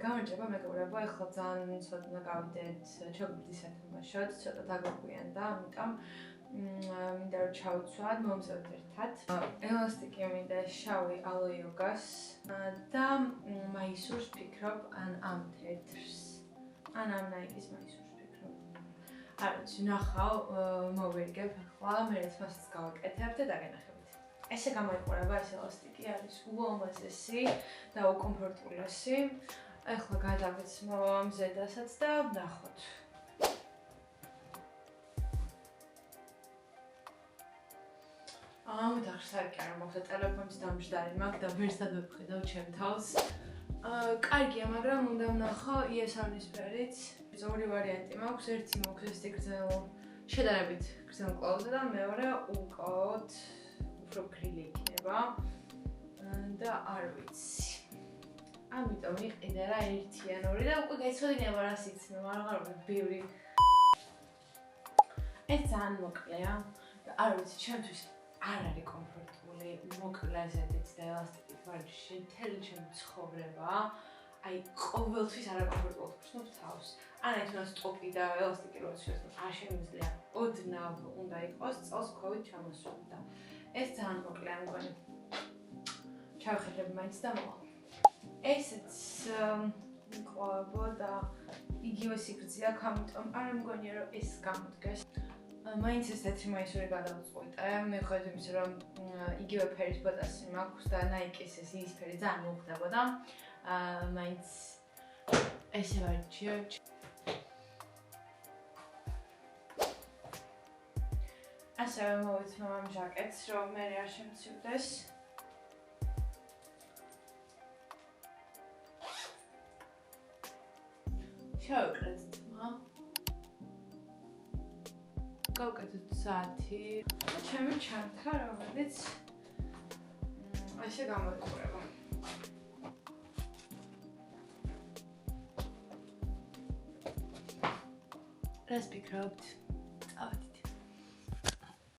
გამარჯობა მეგობრებო, ეხლა ძალიან ცოტა გავიდეთ ჩოგბურთის სათამაშოდ, ცოტა დაგვიგვიანდა, ამიტომ მინდა რომ ჩავცვათ, მომზადოთ ერთად. ელასტიკი მინდა შავი ალოიოგას და მაისურს ფიქრობ ამ თეთრს. ან ამ ნაიკის მაისურს ფიქრობ. არ ვიცი, ნახავ, მოვირგებ ახლა, მერეც მასაც გავაკეთებ და დაგენახებთ. ესე გამოიყურება ეს ელასტიკი, არის ულამაზესი და უკომფორტულესი. ეხლა გადავიცმო ამ ზედასაც და ვნახოთ. მეთახსარკი არ მაქვს ტელეფონის დამჯდარი მაქვს და ვერც დავფხედავ ჩემ თავს. კარგია, მაგრამ უნდა ვნახო იესავნისფერიც. ორი ვარიანტი მაქვს, ერთი მაქვს ეს გრძელ, შედარებით გრძელ კლაუზე და მეორე უკაოდ უფრო გრილი იქნება და არ ვიცი. ამიტომ იყიდე რა ერთიანური და უკვე გაიცოდინება რას იცნო, მაგრამ ბევრი. ეს ძალიან მოკლეა და არ ვიცი, ჩემთვის არ არის კომფორტული, მოკლე ზედით და ელასტიკით ვარჯიში, მთელი ჩემი ცხოვრება. აი, ყოველთვის არ აკომფორტულად ვხსნობ თავს. ან თუნდაც ტოპი და ელასტიკი რო შევსვათ, არ შემიძლია. ოდნავ უნდა იყოს, წელს ქვევით ჩამოსვლა. ეს ძალიან მოკლეა მგონი. ჩავხედებ მაინც და მოვალ. ესეც მკლავო და იგივე სიგრძე აქვს, ამიტომ არ მგონია რომ ეს გამოდგეს. მაინც ეს თეთრი მაისური გადავწყვიტე, მიუხედავად იმისა, რომ იგივე ფერის ბოტასი მაქვს და ნაიკის ეს იისფერი ძალიან მოხდებოდა. მაინც ესე ვარჯიშე. ასევე მოვიცნო ამ ჟაკეტს, რომ მე არ შემცივდეს. შევკრეთ თმა. გავკეთოთ საათი. ჩემი ჩანთა, რომელიც ასე გამოიყურება. რას ფიქრობთ? წავედით.